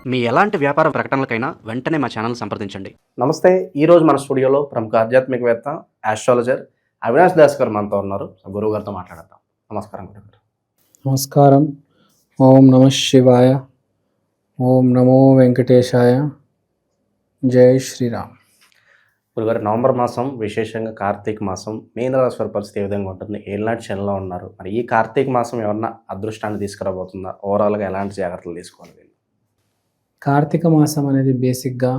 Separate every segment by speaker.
Speaker 1: మీ ఎలాంటి వ్యాపార ప్రకటనలకైనా వెంటనే మా ఛానల్ సంప్రదించండి.
Speaker 2: నమస్తే. ఈరోజు మన స్టూడియోలో ప్రముఖ ఆధ్యాత్మికవేత్త, ఆస్ట్రాలజర్ అవినాష్ దాస్ గారు మనతో ఉన్నారు. గురువు గారితో మాట్లాడదాం. నమస్కారం గురుగారు.
Speaker 3: నమస్కారం. ఓం నమ శివాయ. ఓం నమో వెంకటేశాయ. జై శ్రీరామ్.
Speaker 2: గురుగారు, నవంబర్ మాసం, విశేషంగా కార్తీక మాసం, మీనరాశి వారి పరిస్థితి ఏ విధంగా ఉంటుంది? ఏళ్ళనాటి శనిలో ఉన్నారు. మరి ఈ కార్తీక మాసం ఏమన్నా అదృష్టాన్ని తీసుకురాబోతుందా? ఓవరాల్గా ఎలాంటి జాగ్రత్తలు తీసుకోవాలి?
Speaker 3: కార్తీక మాసం అనేది బేసిక్గా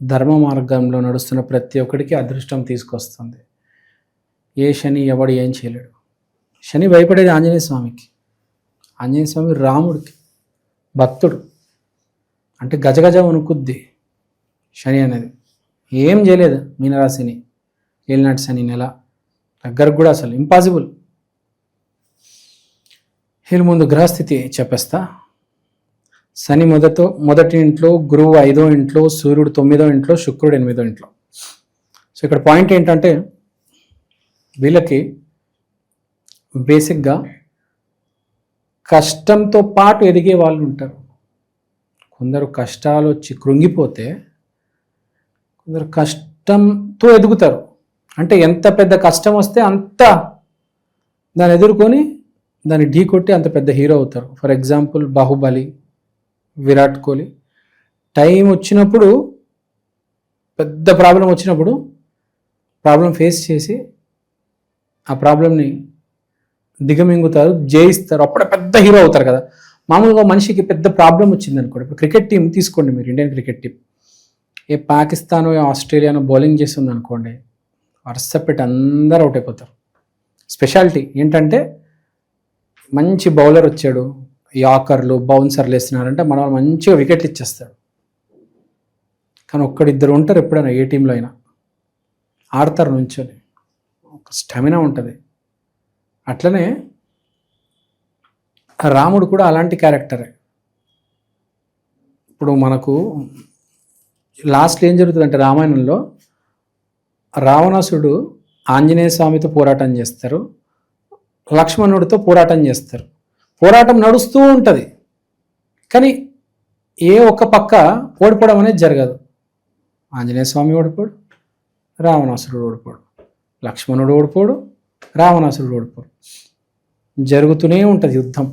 Speaker 3: ధర్మ మార్గంలో నడుస్తున్న ప్రతి ఒక్కడికి అదృష్టం తీసుకొస్తుంది. ఏ శని ఎవడు ఏం చేయలేడు. శని భయపడేది ఆంజనేయ స్వామికి. ఆంజనేయ స్వామి రాముడికి భక్తుడు. అంటే గజగజ వణుకుద్ది శని అనేది. ఏం చేయలేదు మీనరాశిని ఏలినాటి శని నెల దగ్గరకు కూడా అసలు ఇంపాసిబుల్. వీళ్ళ ముందు గ్రహస్థితి చెప్పేస్తా. శని మొదటి ఇంట్లో, గురువు 5వ ఇంట్లో, సూర్యుడు 9వ ఇంట్లో, శుక్రుడు 8వ ఇంట్లో. సో ఇక్కడ పాయింట్ ఏంటంటే వీళ్ళకి బేసిక్గా కష్టంతో పాటు ఎదిగే వాళ్ళు ఉంటారు. కొందరు కష్టాలు వచ్చి కృంగిపోతే కొందరు కష్టంతో ఎదుగుతారు. అంటే ఎంత పెద్ద కష్టం వస్తే అంత దాన్ని ఎదుర్కొని దాన్ని ఢీ కొట్టి అంత పెద్ద హీరో అవుతారు. For example Baahubali, Virat Kohli. Time వచ్చినప్పుడు, పెద్ద ప్రాబ్లం వచ్చినప్పుడు ప్రాబ్లం ఫేస్ చేసి ఆ ప్రాబ్లంని దిగమింగుతారు, జయిస్తారు. అప్పుడే పెద్ద హీరో అవుతారు కదా. మామూలుగా మనిషికి పెద్ద ప్రాబ్లం వచ్చింది అనుకోండి. ఇప్పుడు క్రికెట్ టీం తీసుకోండి మీరు, ఇండియన్ క్రికెట్ టీం. ఏ పాకిస్తానో ఏ ఆస్ట్రేలియానో బౌలింగ్ చేస్తుంది అనుకోండి, వరుస పెట్టి అందరూ అవుట్ అయిపోతారు. స్పెషాలిటీ ఏంటంటే మంచి బౌలర్ వచ్చాడు, యాకర్లు బౌన్సర్లు వేస్తున్నారంటే మన వాళ్ళు మంచిగా వికెట్లు ఇచ్చేస్తాడు. కానీ ఒక్కడిద్దరు ఉంటారు ఎప్పుడైనా ఏ టీంలో అయినా, ఆడతారు నుంచొని, ఒక స్టామినా ఉంటుంది. అట్లనే రాముడు కూడా అలాంటి క్యారెక్టరే. ఇప్పుడు మనకు లాస్ట్లో ఏం జరుగుతుందంటే రామాయణంలో రావణాసుడు ఆంజనేయ స్వామితో పోరాటం చేస్తారు, లక్ష్మణుడితో పోరాటం చేస్తారు. పోరాటం నడుస్తూ ఉంటుంది. కానీ ఏ ఒక్క పక్క ఓడిపోవడం అనేది జరగదు. ఆంజనేయ స్వామి ఓడిపోడు, రావణాసురుడు ఓడిపోడు, లక్ష్మణుడు ఓడిపోడు, రావణాసురుడు ఓడిపోడు. జరుగుతూనే ఉంటుంది యుద్ధం.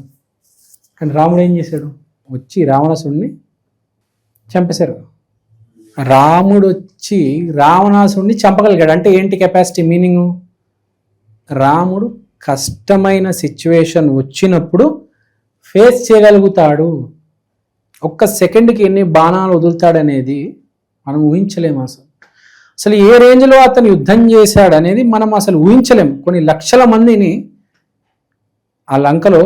Speaker 3: కానీ రాముడు ఏం చేశాడు? వచ్చి రావణాసుడిని చంపేశారు. రాముడు వచ్చి రావణాసుడిని చంపగలిగాడు. అంటే ఏంటి కెపాసిటీ, మీనింగు? రాముడు కష్టమైన సిచ్యువేషన్ వచ్చినప్పుడు ఫేస్ చేయగలుగుతాడు. ఒక్క సెకండ్కి ఎన్ని బాణాలు వదులుతాడనేది మనం ఊహించలేము. అసలు ఏ రేంజ్లో అతను యుద్ధం చేశాడు అనేది మనం అసలు ఊహించలేము. కొన్ని లక్షల మందిని ఆ లంకలో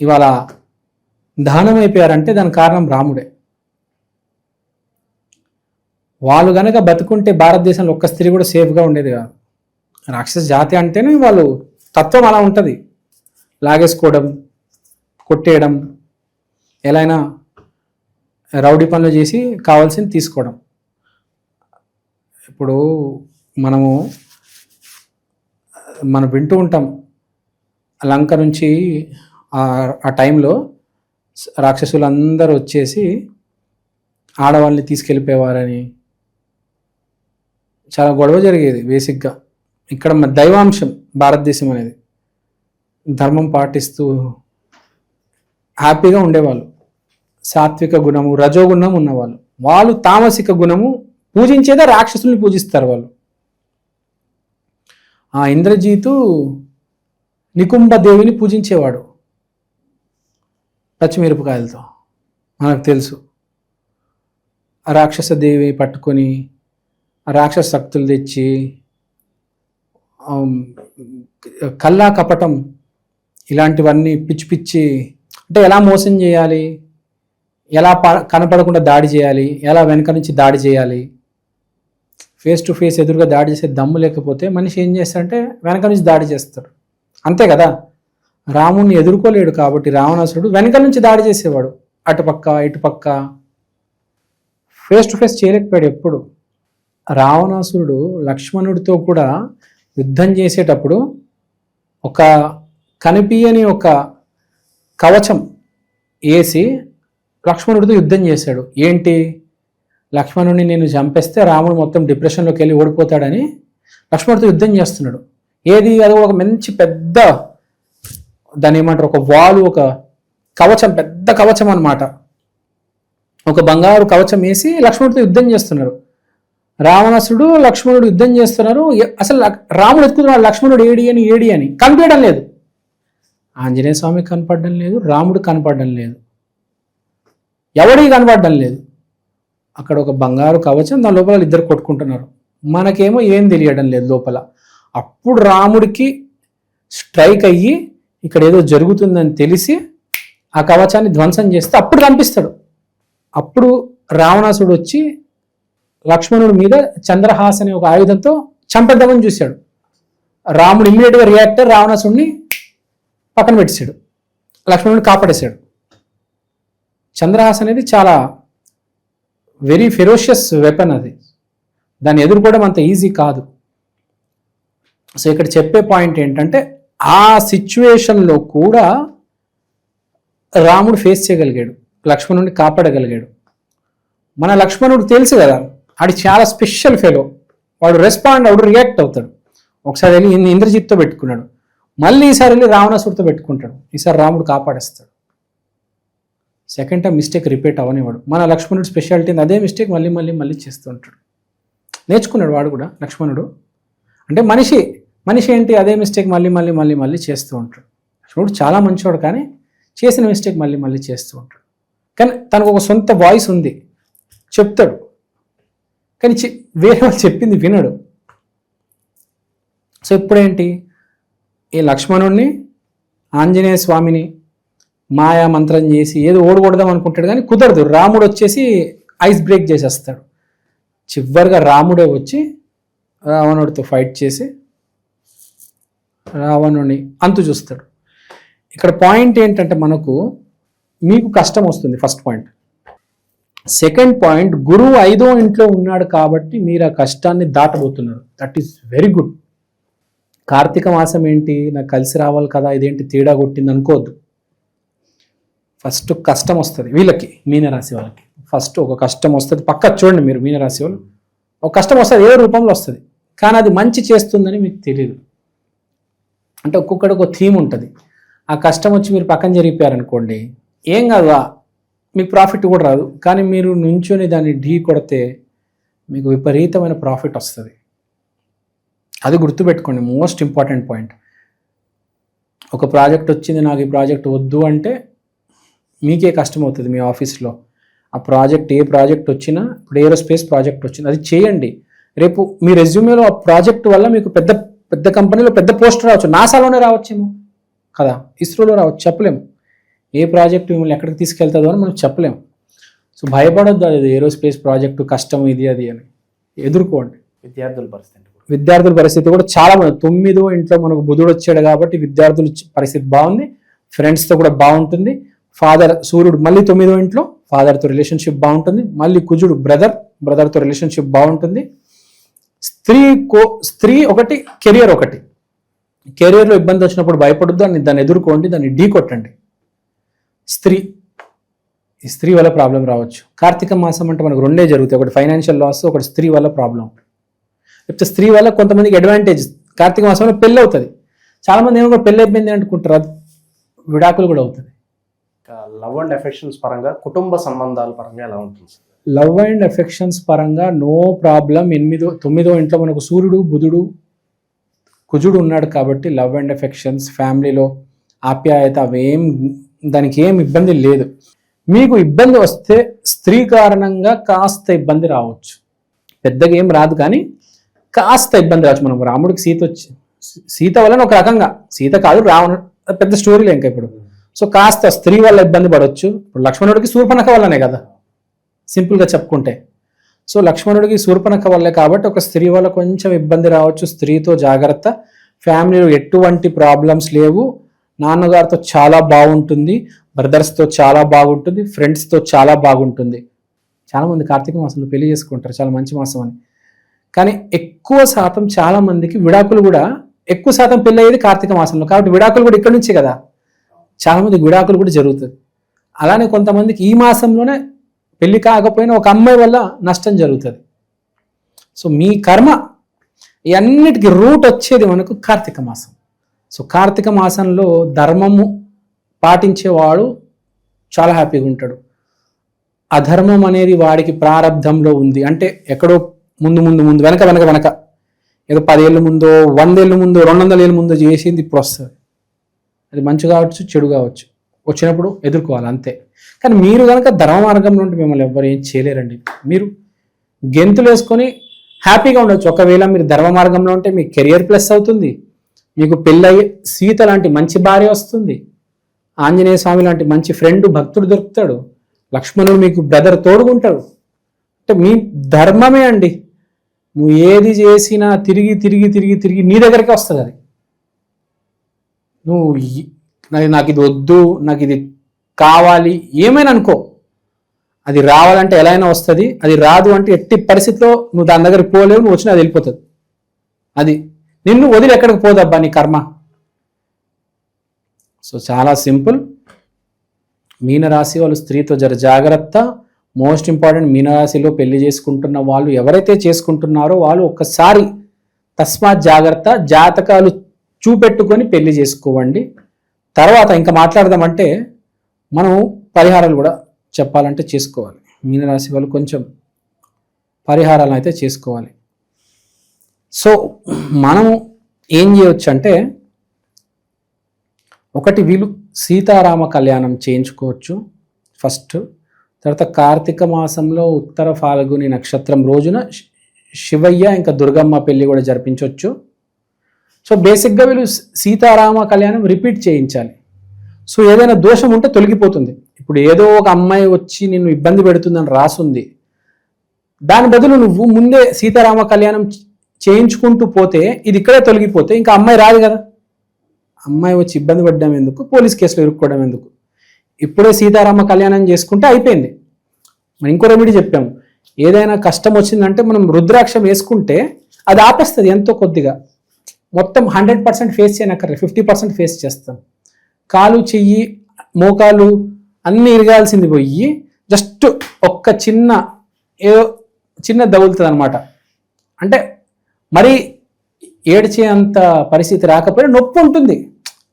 Speaker 3: ఇవాళ దహనం అయిపోయారంటే దానికి కారణం రాముడే. వాళ్ళు కనుక బతుకుంటే భారతదేశంలో ఒక్క స్త్రీ కూడా సేఫ్గా ఉండేది కాదు. రాక్షస జాతి అంటేనే వాళ్ళు తత్వం అలా ఉంటుంది. లాగేసుకోవడం, కొట్టేయడం, ఎలా అయినా రౌడీ పనులు చేసి కావాల్సింది తీసుకోవడం. ఇప్పుడు మనం వింటూ ఉంటాం, లంక నుంచి ఆ టైంలో రాక్షసులందరూ వచ్చేసి ఆడవాళ్ళని తీసుకెళ్ళిపోయేవారని చాలా గొడవ జరిగేది. బేసిక్గా ఇక్కడ దైవాంశం భారతదేశం అనేది, ధర్మం పాటిస్తూ హ్యాపీగా ఉండేవాళ్ళు. సాత్విక గుణము, రజోగుణం ఉన్నవాళ్ళు. వాళ్ళు తామసిక గుణము పూజించేదే రాక్షసుల్ని పూజిస్తారు వాళ్ళు. ఆ ఇంద్రజీతు నికుంభదేవిని పూజించేవాడు పచ్చిమిరపకాయలతో, మనకు తెలుసు. రాక్షస దేవి పట్టుకొని రాక్షస శక్తులు తెచ్చి కల్లా కపటం ఇలాంటివన్నీ పిచ్చి పిచ్చి, అంటే ఎలా మోసం చేయాలి, ఎలా కనపడకుండా దాడి చేయాలి, ఎలా వెనక నుంచి దాడి చేయాలి. ఫేస్ టు ఫేస్ ఎదురుగా దాడి చేసే దమ్ము లేకపోతే మనిషి ఏం చేస్తాడంటే వెనక నుంచి దాడి చేస్తాడు. అంతే కదా. రాముణ్ణి ఎదుర్కోలేడు కాబట్టి రావణాసురుడు వెనక నుంచి దాడి చేసేవాడు. అటుపక్క ఇటుపక్క ఫేస్ టు ఫేస్ చేయలేకపోయాడు ఎప్పుడు. రావణాసురుడు లక్ష్మణుడితో కూడా యుద్ధం చేసేటప్పుడు ఒక కనిపియని ఒక కవచం వేసి లక్ష్మణుడితో యుద్ధం చేశాడు. ఏంటి, లక్ష్మణుడిని నేను చంపేస్తే రాముడు మొత్తం డిప్రెషన్లోకి వెళ్ళి ఓడిపోతాడని లక్ష్మణుడితో యుద్ధం చేస్తున్నాడు. ఏది, అది ఒక మంచి పెద్ద, దాని ఏమంటారు, ఒక వాలు, ఒక కవచం, పెద్ద కవచం అన్నమాట. ఒక బంగారు కవచం వేసి లక్ష్మణుడితో యుద్ధం చేస్తున్నారు. రావణాసుడు లక్ష్మణుడు యుద్ధం చేస్తున్నారు. అసలు రాముడు ఎత్తుకుతున్నాడు లక్ష్మణుడు ఏడి అని కనిపించడం లేదు. ఆంజనేయ స్వామి కనపడడం లేదు, రాముడు కనపడడం లేదు, ఎవడికి కనపడడం లేదు. అక్కడ ఒక బంగారు కవచం, దాని లోపల ఇద్దరు కొట్టుకుంటున్నారు. మనకేమో ఏం తెలియడం లేదు లోపల. అప్పుడు రాముడికి స్ట్రైక్ అయ్యి ఇక్కడ ఏదో జరుగుతుందని తెలిసి ఆ కవచాన్ని ధ్వంసం చేస్తే అప్పుడు కనిపిస్తాడు. అప్పుడు రావణాసుడు వచ్చి లక్ష్మణుడి మీద చంద్రహాస అనే ఒక ఆయుధంతో చంపేద్దామని చూశాడు. రాముడు ఇమ్మీడియట్గా రియాక్టర్ రావణాసుడిని పక్కన పెట్టేశాడు, లక్ష్మణుడిని కాపాడేశాడు. చంద్రహాస అనేది చాలా వెరీ ఫెరోషియస్ వెపన్, అది దాన్ని ఎదుర్కోవడం అంత ఈజీ కాదు. సో ఇక్కడ చెప్పే పాయింట్ ఏంటంటే ఆ సిచ్యువేషన్లో కూడా రాముడు ఫేస్ చేయగలిగాడు, లక్ష్మణుడిని కాపాడగలిగాడు. మన లక్ష్మణుడు తెలుసు కదా, ఆడి చాలా స్పెషల్ ఫెలో, వాడు రెస్పాండ్ అవుడు, రియాక్ట్ అవుతాడు. ఒకసారి వెళ్ళి ఇంద్రజిత్తో పెట్టుకున్నాడు, మళ్ళీ ఈసారి వెళ్ళి రావణాసుడితో పెట్టుకుంటాడు. ఈసారి రాముడు కాపాడేస్తాడు. సెకండ్ టైం మిస్టేక్ రిపీట్ అవనివాడు. మన లక్ష్మణుడు స్పెషాలిటీ అదే మిస్టేక్ మళ్ళీ మళ్ళీ మళ్ళీ చేస్తూ ఉంటాడు. నేర్చుకున్నాడు వాడు కూడా, లక్ష్మణుడు. అంటే మనిషి ఏంటి, అదే మిస్టేక్ మళ్ళీ మళ్ళీ మళ్ళీ మళ్ళీ చేస్తూ ఉంటాడు. లక్ష్మణుడు చాలా మంచివాడు, కానీ చేసిన మిస్టేక్ మళ్ళీ మళ్ళీ చేస్తూ ఉంటాడు. కానీ తనకు ఒక సొంత వాయిస్ ఉంది, చెప్తాడు, కానీ వేరే వాళ్ళు చెప్పింది వినడు. సో ఇప్పుడేంటి, ఈ లక్ష్మణుడిని ఆంజనేయ స్వామిని మాయా మంత్రం చేసి ఏదో ఓడగొడదాం అనుకుంటాడు, కానీ కుదరదు. రాముడు వచ్చేసి ఐస్ బ్రేక్ చేసేస్తాడు. చివరిగా రాముడే వచ్చి రావణుడితో ఫైట్ చేసి రావణుని అంతు చూస్తాడు. ఇక్కడ పాయింట్ ఏంటంటే మీకు కష్టం వస్తుంది, ఫస్ట్ పాయింట్. సెకండ్ పాయింట్, గురువు 5వ ఇంట్లో ఉన్నాడు కాబట్టి మీరు ఆ కష్టాన్ని దాటబోతున్నారు. That is very good. Karthika మాసం ఏంటి, నాకు కలిసి రావాలి కదా, ఇదేంటి తేడా కొట్టింది అనుకోవద్దు. ఫస్ట్ కష్టం వస్తుంది వీళ్ళకి, మీనరాశి వాళ్ళకి. ఫస్ట్ ఒక కష్టం వస్తుంది, పక్క చూడండి మీరు మీనరాశి వాళ్ళు, ఒక కష్టం వస్తుంది, ఏ రూపంలో వస్తుంది, కానీ అది మంచి చేస్తుందని మీకు తెలియదు. అంటే ఒక్కొక్కటి ఒక థీమ్ ఉంటుంది. ఆ కష్టం వచ్చి మీరు పక్కన జరిగిపోయారనుకోండి, ఏం కాదు, మీకు ప్రాఫిట్ కూడా రాదు, కానీ మీరు నుంచొని దాన్ని ఢీ కొడితే మీకు విపరీతమైన ప్రాఫిట్ వస్తుంది. అది గుర్తుపెట్టుకోండి, మోస్ట్ ఇంపార్టెంట్ పాయింట్. ఒక ప్రాజెక్ట్ వచ్చింది, నాకు ఈ ప్రాజెక్ట్ వద్దు అంటే మీకే కష్టం అవుతుంది మీ ఆఫీస్లో. ఆ ప్రాజెక్ట్, ఏ ప్రాజెక్ట్ వచ్చినా, ఇప్పుడు ఏరోస్పేస్ ప్రాజెక్ట్ వచ్చింది, అది చేయండి. రేపు మీ రెజ్యూమేలో ఆ ప్రాజెక్ట్ వల్ల మీకు పెద్ద పెద్ద కంపెనీలో పెద్ద పోస్ట్ రావచ్చు, నాసాలోనే రావచ్చేమో కదా, ఇస్రోలో రావచ్చు, చెప్పలేము. ఏ ప్రాజెక్ట్ మిమ్మల్ని ఎక్కడికి తీసుకెళ్తుందో అని మనం చెప్పలేము. సో భయపడొద్దు, అది ఏరోస్పేస్ ప్రాజెక్టు కష్టం ఇది అది అని, ఎదుర్కోండి. విద్యార్థుల పరిస్థితి కూడా చాలా బాగుంది. 9వ ఇంట్లో మనకు బుధుడు వచ్చాడు కాబట్టి విద్యార్థుల పరిస్థితి బాగుంది, ఫ్రెండ్స్తో కూడా బాగుంటుంది. సూర్యుడు మళ్ళీ 9వ ఇంట్లో, ఫాదర్తో రిలేషన్షిప్ బాగుంటుంది. మళ్ళీ కుజుడు బ్రదర్తో రిలేషన్షిప్ బాగుంటుంది. స్త్రీ ఒకటి, కెరియర్ ఒకటి. కెరియర్లో ఇబ్బంది వచ్చినప్పుడు భయపడొద్దు, దాన్ని ఎదుర్కోండి, దాన్ని ఢీ కొట్టండి. ఈ స్త్రీ వల్ల ప్రాబ్లం రావచ్చు. కార్తీక మాసం అంటే మనకు రెండే జరుగుతాయి, ఒకటి ఫైనాన్షియల్ లాస్, ఒకటి స్త్రీ వల్ల ప్రాబ్లం. లేకపోతే స్త్రీ వల్ల కొంతమందికి అడ్వాంటేజ్, కార్తీక మాసంలో పెళ్ళి అవుతుంది. చాలామంది ఏమో కూడా పెళ్ళి అయిపోయింది అనుకుంటారు, అది విడాకులు కూడా అవుతుంది.
Speaker 2: లవ్ అండ్ ఎఫెక్షన్స్ పరంగా, కుటుంబ సంబంధాల పరంగా ఎలా ఉంటుంది?
Speaker 3: లవ్ అండ్ ఎఫెక్షన్స్ పరంగా నో ప్రాబ్లం. 9వ ఇంట్లో మనకు సూర్యుడు, బుధుడు, కుజుడు ఉన్నాడు కాబట్టి లవ్ అండ్ ఎఫెక్షన్స్, ఫ్యామిలీలో ఆప్యాయత, దానికి ఏం ఇబ్బంది లేదు. మీకు ఇబ్బంది వస్తే స్త్రీ కారణంగా కాస్త ఇబ్బంది రావచ్చు, పెద్దగా ఏం రాదు కానీ కాస్త ఇబ్బంది రావచ్చు. మనం రాముడికి సీత వలన ఒక రకంగా, సీత కాదు రావణుడు, పెద్ద స్టోరీలే ఇంకా ఇప్పుడు. సో కాస్త స్త్రీ వల్ల ఇబ్బంది పడవచ్చు. ఇప్పుడు లక్ష్మణుడికి శూర్పణఖ వల్లనే కదా, సింపుల్గా చెప్పుకుంటే. సో లక్ష్మణుడికి శూర్పణఖ వల్లే కాబట్టి ఒక స్త్రీ వల్ల కొంచెం ఇబ్బంది రావచ్చు. స్త్రీతో జాగ్రత్త. ఫ్యామిలీలో ఎటువంటి ప్రాబ్లమ్స్ లేవు. నాన్నగారితో చాలా బాగుంటుంది, బ్రదర్స్తో చాలా బాగుంటుంది, ఫ్రెండ్స్తో చాలా బాగుంటుంది. చాలామంది కార్తీక మాసంలో పెళ్లి చేసుకుంటారు, చాలా మంచి మాసం అని. కానీ ఎక్కువ శాతం చాలామందికి విడాకులు కూడా, ఎక్కువ శాతం పెళ్ళి అయ్యేది కార్తీక మాసంలో కాబట్టి విడాకులు కూడా ఇక్కడి నుంచే కదా, చాలామందికి విడాకులు కూడా జరుగుతుంది. అలానే కొంతమందికి ఈ మాసంలోనే పెళ్లి కాకపోయినా ఒక అమ్మాయి వల్ల నష్టం జరుగుతుంది. సో మీ కర్మ ఇవన్నిటికీ రూట్ వచ్చేది మనకు కార్తీక మాసం. సో కార్తీక మాసంలో ధర్మము పాటించేవాడు చాలా హ్యాపీగా ఉంటాడు. అధర్మం అనేది వాడికి ప్రారంధంలో ఉంది అంటే ఎక్కడో ముందు వెనక ఏదో 10 ఏళ్ళ ముందో 100 ఏళ్ళ ముందో 200 ఏళ్ళ ముందో చేసింది ఇప్పుడు వస్తుంది. అది మంచి కావచ్చు చెడు కావచ్చు, వచ్చినప్పుడు ఎదుర్కోవాలి అంతే. కానీ మీరు కనుక ధర్మ మార్గంలో ఉంటే మిమ్మల్ని ఎవ్వరు ఏం చేయలేరండి. మీరు గెంతులు వేసుకొని హ్యాపీగా ఉండొచ్చు. ఒకవేళ మీరు ధర్మ మార్గంలో ఉంటే మీ కెరియర్ ప్లస్ అవుతుంది, మీకు పెళ్ళయి సీత లాంటి మంచి భార్య వస్తుంది, ఆంజనేయ స్వామి లాంటి మంచి ఫ్రెండ్ భక్తుడు దొరుకుతాడు, లక్ష్మణుడు మీకు బ్రదర్ తోడుకుంటాడు. అంటే మీ ధర్మమే అండి. నువ్వు ఏది చేసినా తిరిగి నీ దగ్గరికి వస్తుంది. అది నువ్వు నాకు ఇది వద్దు, నాకు ఇది కావాలి ఏమైనా అనుకో, అది రావాలంటే ఎలా అయినా వస్తుంది. అది రాదు అంటే ఎట్టి పరిస్థితిలో నువ్వు దాని దగ్గరికి పోలేవు, నువ్వు వచ్చినా అది వెళ్ళిపోతుంది. అది నిన్ను వదిలి ఎక్కడికి పోదబ్బా నీ కర్మ. సో చాలా సింపుల్. మీనరాశి వాళ్ళు స్త్రీతో జాగ్రత్త. మోస్ట్ ఇంపార్టెంట్, మీనరాశిలో పెళ్లి చేసుకుంటున్న వాళ్ళు ఎవరైతే చేసుకుంటున్నారో వాళ్ళు ఒక్కసారి తస్మాత్ జాగ్రత్త, జాతకాలు చూపెట్టుకొని పెళ్లి చేసుకోవండి. తర్వాత ఇంకా మాట్లాడదామంటే మనం పరిహారాలు కూడా చెప్పాలంటే చేసుకోవాలి. మీనరాశి వాళ్ళు కొంచెం పరిహారాలను అయితే చేసుకోవాలి. సో మనము ఏం చేయవచ్చు అంటే, ఒకటి వీళ్ళు సీతారామ కళ్యాణం చేయించుకోవచ్చు ఫస్ట్. తర్వాత కార్తీక మాసంలో ఉత్తర ఫాల్గుని నక్షత్రం రోజున శివయ్య ఇంకా దుర్గమ్మ పెళ్లి కూడా జరిపించవచ్చు. సో బేసిక్గా వీళ్ళు సీతారామ కళ్యాణం రిపీట్ చేయించాలి. సో ఏదైనా దోషం ఉంటే తొలగిపోతుంది. ఇప్పుడు ఏదో ఒక అమ్మాయి వచ్చి నిన్ను ఇబ్బంది పెడుతుందని రాసుంది, దాని బదులు నువ్వు ముందే సీతారామ కళ్యాణం చేయించుకుంటూ పోతే ఇది ఇక్కడే తొలగిపోతే ఇంకా అమ్మాయి రాదు కదా. అమ్మాయి వచ్చి ఇబ్బంది పడ్డం ఎందుకు, పోలీస్ కేసులో ఇరుక్కోవడం ఎందుకు, ఇప్పుడే సీతారామ కళ్యాణం చేసుకుంటే అయిపోయింది. మనం ఇంకో రెమెడీ చెప్పాము, ఏదైనా కష్టం వచ్చిందంటే మనం రుద్రాక్షం వేసుకుంటే అది ఆపేస్తుంది ఎంతో కొద్దిగా. మొత్తం 100% ఫేస్ చేయనక్కర్లేదు, 50% ఫేస్ చేస్తాం. కాలు చెయ్యి మోకాలు అన్నీ ఇరగాల్సింది పోయి జస్ట్ ఒక్క ఏదో చిన్న దగులుతుంది అనమాట. అంటే మరీ ఏడ్చే అంత పరిస్థితి రాకపోయినా నొప్పి ఉంటుంది,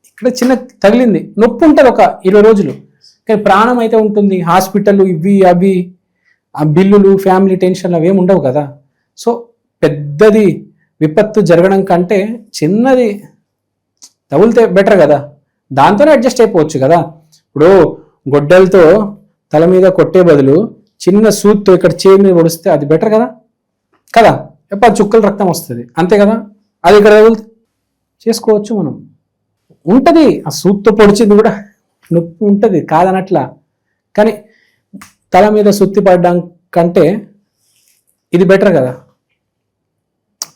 Speaker 3: ఇక్కడ చిన్న తగిలింది నొప్పి ఉంటుంది ఒక 20 రోజులు. కానీ ప్రాణం అయితే ఉంటుంది. హాస్పిటల్ ఇవి అవి ఆ బిల్లులు ఫ్యామిలీ టెన్షన్లు అవేమి ఉండవు కదా. సో పెద్దది విపత్తు జరగడం కంటే చిన్నది తగులితే బెటర్ కదా, దాంతోనే అడ్జస్ట్ అయిపోవచ్చు కదా. ఇప్పుడు గొడ్డలతో తల మీద కొట్టే బదులు చిన్న సూత్తో ఇక్కడ చేయి మీద పొడిస్తే అది బెటర్ కదా కదా. ఎప్పుడు చుక్కల రక్తం వస్తుంది అంతే కదా, అది ఇక్కడ తగులితే చేసుకోవచ్చు మనం. ఉంటుంది ఆ సూత్తో పొడిచింది కూడా నొప్పి ఉంటుంది కాదనట్లా, కానీ తల మీద సుత్తి పడడం కంటే ఇది బెటర్ కదా.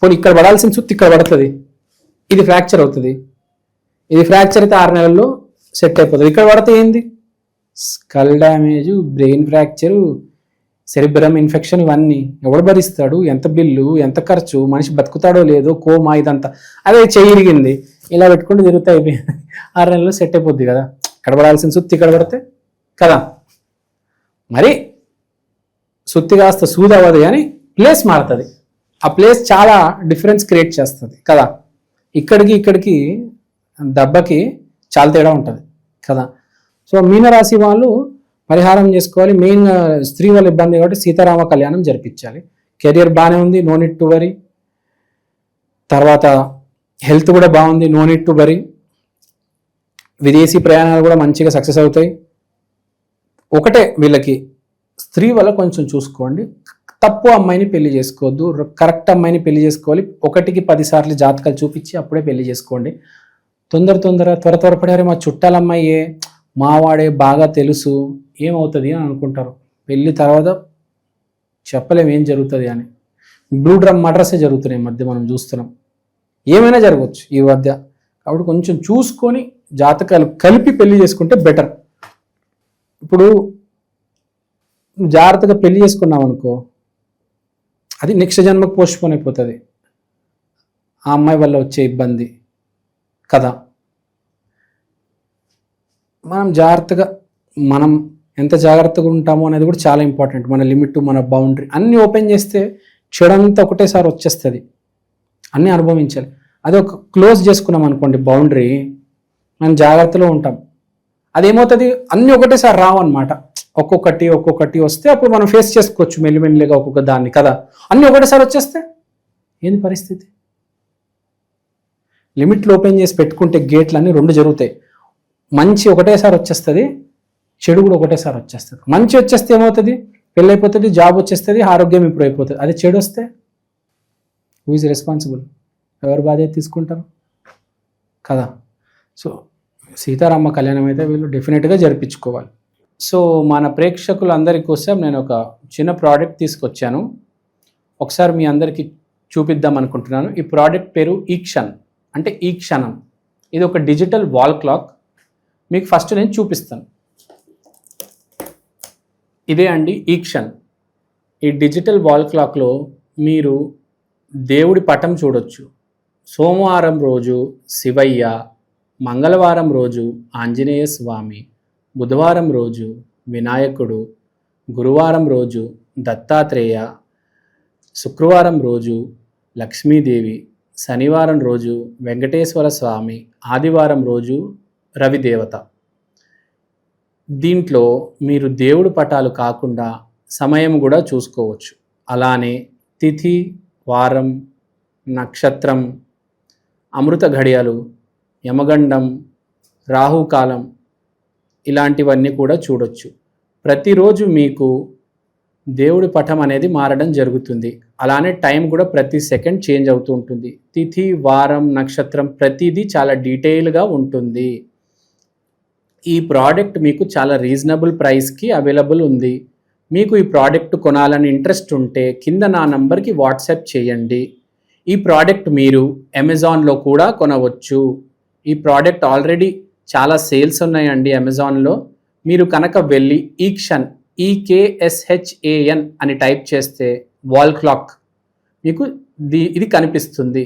Speaker 3: పోనీ ఇక్కడ పడాల్సిన సుత్తి ఇక్కడ పడుతుంది, ఇది ఫ్రాక్చర్ అవుతుంది. ఇది ఫ్రాక్చర్ అయితే 6 నెలల్లో సెట్ అయిపోతుంది. ఇక్కడ పడితే ఏంది, skull damage, brain fracture, cerebrum infection, ఇవన్నీ ఎవడు భరిస్తాడు? ఎంత బిల్లు, ఎంత ఖర్చు, మనిషి బతుకుతాడో లేదో, కోమా ఇదంతా. అదే చెయ్యి ఇరిగింది ఇలా పెట్టుకుంటూ తిరుగుతాయి, 6 నెలల్లో సెట్ అయిపోద్ది కదా. ఇక్కడ పడాల్సిన సుత్తి ఇక్కడ పడితే కదా. మరి సుత్తి కాస్త సూది అవ్వదు కానీ ప్లేస్ మారుతుంది. ఆ ప్లేస్ చాలా డిఫరెన్స్ క్రియేట్ చేస్తుంది కదా. ఇక్కడికి దెబ్బకి చాలా తేడా ఉంటుంది కదా. సో మీనరాశి వాళ్ళు పరిహారం చేసుకోవాలి. మెయిన్గా స్త్రీ వాళ్ళ ఇబ్బంది కాబట్టి సీతారామ కళ్యాణం జరిపించాలి. కెరియర్ బాగానే ఉంది, నో నీడ్ టు వరీ. తర్వాత హెల్త్ కూడా బాగుంది, నో నీడ్ టు వరీ. విదేశీ ప్రయాణాలు కూడా మంచిగా సక్సెస్ అవుతాయి. ఒకటే వీళ్ళకి స్త్రీ వల్ల కొంచెం చూసుకోండి, తప్పు అమ్మాయిని పెళ్లి చేసుకోవద్దు, కరెక్ట్ అమ్మాయిని పెళ్లి చేసుకోవాలి. 1కి 10 సార్లు జాతకాలు చూపించి అప్పుడే పెళ్లి చేసుకోండి. త్వరపడారే మా చుట్టాల అమ్మాయే, మావాడే, బాగా తెలుసు, ఏమవుతుంది అని అనుకుంటారు. పెళ్లి తర్వాత చెప్పలేం ఏం జరుగుతుంది అని. బ్లూ డ్రమ్ మర్డర్సే జరుగుతున్నాయి ఈ మధ్య, మనం చూస్తున్నాం. ఏమైనా జరగవచ్చు ఈ మధ్య. కాబట్టి కొంచెం చూసుకొని జాతకాలు కలిపి పెళ్లి చేసుకుంటే బెటర్. ఇప్పుడు జాగ్రత్తగా పెళ్లి చేసుకున్నాం అనుకో, అది నెక్స్ట్ జన్మకు పోస్ట్పోన్ అయిపోతుంది, ఆ అమ్మాయి వల్ల వచ్చే ఇబ్బంది కదా. మనం జాగ్రత్తగా మనం ఎంత జాగ్రత్తగా ఉంటామో అనేది కూడా చాలా ఇంపార్టెంట్. మన లిమిట్, మన బౌండరీ అన్నీ ఓపెన్ చేస్తే చెడంతా ఒకటేసారి వచ్చేస్తుంది. అన్నీ అనుభవించాలి. అదే ఒక క్లోజ్ చేసుకున్నాం అనుకోండి బౌండరీ, మనం జాగ్రత్తలో ఉంటాం. అదేమవుతుంది, అన్నీ ఒకటేసారి రావన్నమాట. ఒక్కొక్కటి వస్తే అప్పుడు మనం ఫేస్ చేసుకోవచ్చు మెల్లిమెల్లిగా ఒక్కొక్క దాన్ని కదా. అన్నీ ఒకటేసారి వచ్చేస్తే ఏంది పరిస్థితి? లిమిట్లు ఓపెన్ చేసి పెట్టుకుంటే గేట్లు అన్నీ రెండు జరుగుతాయి. మంచి ఒకటేసారి వచ్చేస్తుంది, చెడు కూడా ఒకటేసారి వచ్చేస్తుంది. మంచి వచ్చేస్తే ఏమవుతుంది, పెళ్ళైపోతుంది, జాబ్ వచ్చేస్తుంది, ఆరోగ్యం ఇంప్రూవ్ అయిపోతుంది. అదే చెడు వస్తే హూ ఈజ్ రెస్పాన్సిబుల్? ఎవరు బాధ్యత తీసుకుంటారు కదా. సో సీతారామ కళ్యాణం అయితే వీళ్ళు డెఫినెట్గా జరిపించుకోవాలి. సో మన ప్రేక్షకులందరి కోసం నేను ఒక చిన్న ప్రోడక్ట్ తీసుకొచ్చాను. ఒకసారి మీ అందరికీ చూపిద్దాం అనుకుంటున్నాను. ఈ ప్రోడక్ట్ పేరు ఈక్షన్, అంటే ఈ క్షణం. ఇది ఒక డిజిటల్ వాల్ క్లాక్. మీకు ఫస్ట్ నేను చూపిస్తాను. ఇదే అండి ఈక్షన్. ఈ డిజిటల్ వాల్ క్లాక్లో మీరు దేవుడి పటం చూడొచ్చు. సోమవారం రోజు శివయ్య, మంగళవారం రోజు ఆంజనేయ స్వామి, బుధవారం రోజు వినాయకుడు, గురువారం రోజు దత్తాత్రేయ, శుక్రవారం రోజు లక్ష్మీదేవి, శనివారం రోజు వెంకటేశ్వర స్వామి, ఆదివారం రోజు రవిదేవత. దీంట్లో మీరు దేవుడి పటాలు కాకుండా సమయం కూడా చూసుకోవచ్చు. అలానే తిథి, వారం, నక్షత్రం, అమృత ఘడియలు, యమగండం, రాహుకాలం ఇలాంటివన్నీ కూడా చూడొచ్చు. ప్రతిరోజు మీకు దేవుడి పటం అనేది మారడం జరుగుతుంది. అలానే టైం కూడా ప్రతి సెకండ్ చేంజ్ అవుతూ ఉంటుంది. తిథి, వారం, నక్షత్రం ప్రతిదీ చాలా డీటెయిల్గా ఉంటుంది. ఈ ప్రోడక్ట్ మీకు చాలా రీజనబుల్ ప్రైస్కి అవైలబుల్ ఉంది. మీకు ఈ ప్రోడక్ట్ కొనాలని ఇంట్రెస్ట్ ఉంటే కింద నా నంబర్కి వాట్సాప్ చేయండి. ఈ ప్రోడక్ట్ మీరు అమెజాన్లో కూడా కొనవచ్చు. ఈ ప్రోడక్ట్ ఆల్రెడీ చాలా సేల్స్ ఉన్నాయండి అమెజాన్లో. మీరు కనుక వెళ్ళి ఈక్షన్, EKSHAN అని టైప్ చేస్తే వాల్ క్లాక్ మీకు ఇది కనిపిస్తుంది.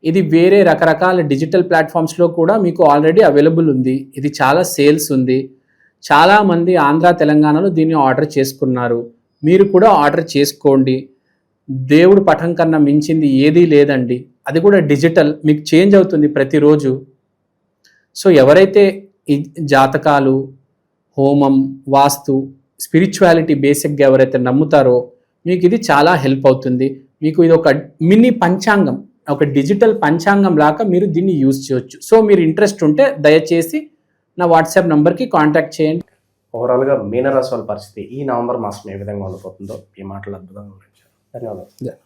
Speaker 3: ఇది వేరే రకరకాల డిజిటల్ ప్లాట్ఫామ్స్లో కూడా మీకు ఆల్రెడీ అవైలబుల్ ఉంది. ఇది చాలా సేల్స్ ఉంది. చాలామంది ఆంధ్ర, తెలంగాణలో దీన్ని ఆర్డర్ చేసుకున్నారు. మీరు కూడా ఆర్డర్ చేసుకోండి. దేవుడు పటం కన్నా మించింది ఏదీ లేదండి. అది కూడా డిజిటల్, మీకు చేంజ్ అవుతుంది ప్రతిరోజు. సో ఎవరైతే ఈ జాతకాలు, హోమం, వాస్తు, స్పిరిచువాలిటీ బేసిక్గా ఎవరైతే నమ్ముతారో మీకు ఇది చాలా హెల్ప్ అవుతుంది. మీకు ఇది ఒక మినీ పంచాంగం, ఒక డిజిటల్ పంచాంగం లాగా మీరు దీన్ని యూజ్ చేయొచ్చు. సో మీరు ఇంట్రెస్ట్ ఉంటే దయచేసి నా వాట్సాప్ నెంబర్కి కాంటాక్ట్ చేయండి.
Speaker 2: ఓవరాల్గా మీనరాశి వాళ్ళ పరిస్థితి ఈ నవంబర్ మాసం ఏ విధంగా ఉండబోతుందో ఈ మాటలు అద్భుతంగా వివరించారు. ధన్యవాదాలు.